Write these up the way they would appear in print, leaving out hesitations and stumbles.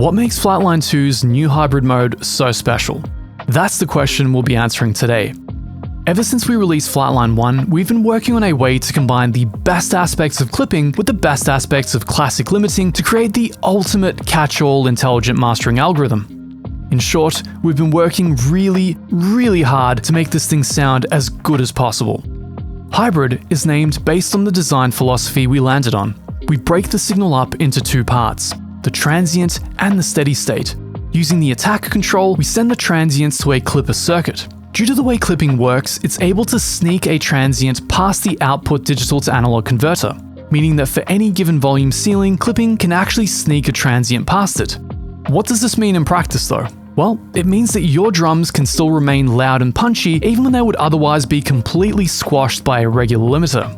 What makes Flatline 2's new hybrid mode so special? That's the question we'll be answering today. Ever since we released Flatline 1, we've been working on a way to combine the best aspects of clipping with the best aspects of classic limiting to create the ultimate catch-all intelligent mastering algorithm. In short, we've been working really hard to make this thing sound as good as possible. Hybrid is named based on the design philosophy we landed on. We break the signal up into two parts, the transient and the steady state. Using the attack control, we send the transients to a clipper circuit. Due to the way clipping works, it's able to sneak a transient past the output digital to analog converter, meaning that for any given volume ceiling, clipping can actually sneak a transient past it. What does this mean in practice though? Well, it means that your drums can still remain loud and punchy even when they would otherwise be completely squashed by a regular limiter.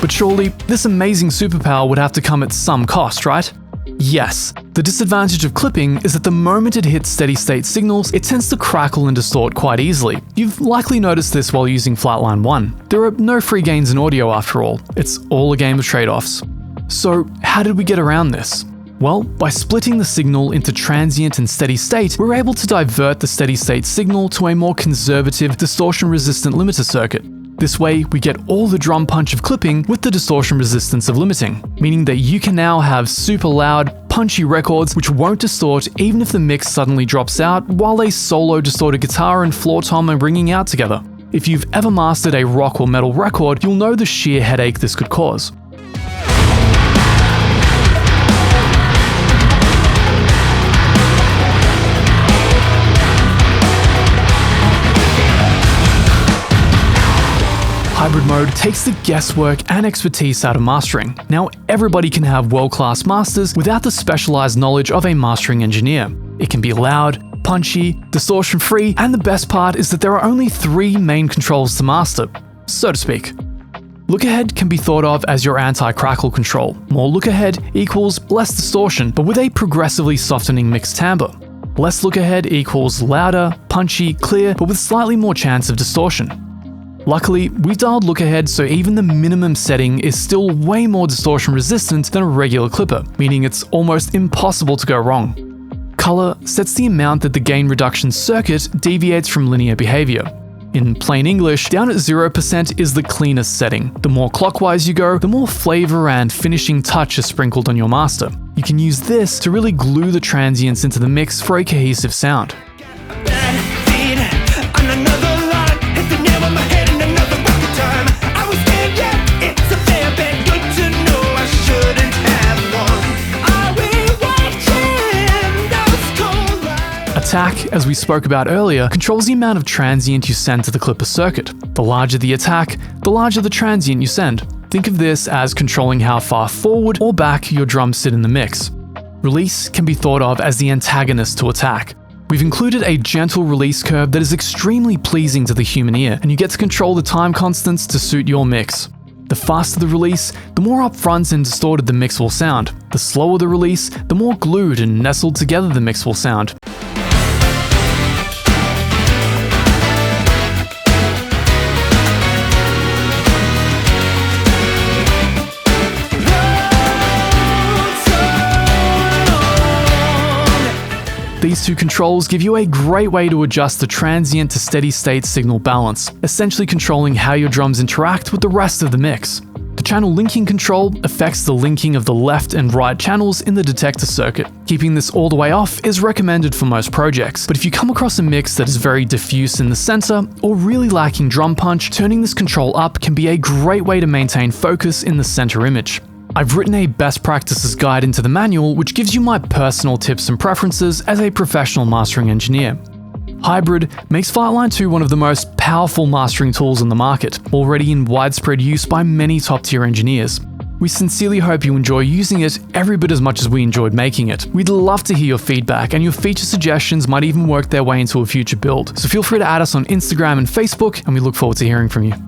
But surely, this amazing superpower would have to come at some cost, right? Yes. The disadvantage of clipping is that the moment it hits steady-state signals, it tends to crackle and distort quite easily. You've likely noticed this while using Flatline 1. There are no free gains in audio after all. It's all a game of trade-offs. So, how did we get around this? Well, by splitting the signal into transient and steady state, we're able to divert the steady state signal to a more conservative, distortion-resistant limiter circuit. This way, we get all the drum punch of clipping with the distortion resistance of limiting, meaning that you can now have super loud, punchy records which won't distort even if the mix suddenly drops out while a solo distorted guitar and floor tom are ringing out together. If you've ever mastered a rock or metal record, you'll know the sheer headache this could cause. Hybrid mode takes the guesswork and expertise out of mastering. Now everybody can have world-class masters without the specialized knowledge of a mastering engineer. It can be loud, punchy, distortion-free, and the best part is that there are only 3 main controls to master, so to speak. Look ahead can be thought of as your anti-crackle control. More look ahead equals less distortion, but with a progressively softening mixed timbre. Less look ahead equals louder, punchy, clear, but with slightly more chance of distortion. Luckily, we've dialed look ahead so even the minimum setting is still way more distortion resistant than a regular clipper, meaning it's almost impossible to go wrong. Color sets the amount that the gain reduction circuit deviates from linear behavior. In plain English, down at 0% is the cleanest setting. The more clockwise you go, the more flavor and finishing touch is sprinkled on your master. You can use this to really glue the transients into the mix for a cohesive sound. Attack, as we spoke about earlier, controls the amount of transient you send to the clipper circuit. The larger the attack, the larger the transient you send. Think of this as controlling how far forward or back your drums sit in the mix. Release can be thought of as the antagonist to attack. We've included a gentle release curve that is extremely pleasing to the human ear, and you get to control the time constants to suit your mix. The faster the release, the more upfront and distorted the mix will sound. The slower the release, the more glued and nestled together the mix will sound. These 2 controls give you a great way to adjust the transient to steady state signal balance, essentially controlling how your drums interact with the rest of the mix. The channel linking control affects the linking of the left and right channels in the detector circuit. Keeping this all the way off is recommended for most projects, but if you come across a mix that is very diffuse in the center or really lacking drum punch, turning this control up can be a great way to maintain focus in the center image. I've written a best practices guide into the manual which gives you my personal tips and preferences as a professional mastering engineer. Hybrid makes Flatline 2 one of the most powerful mastering tools on the market, already in widespread use by many top-tier engineers. We sincerely hope you enjoy using it every bit as much as we enjoyed making it. We'd love to hear your feedback, and your feature suggestions might even work their way into a future build. So feel free to add us on Instagram and Facebook, and we look forward to hearing from you.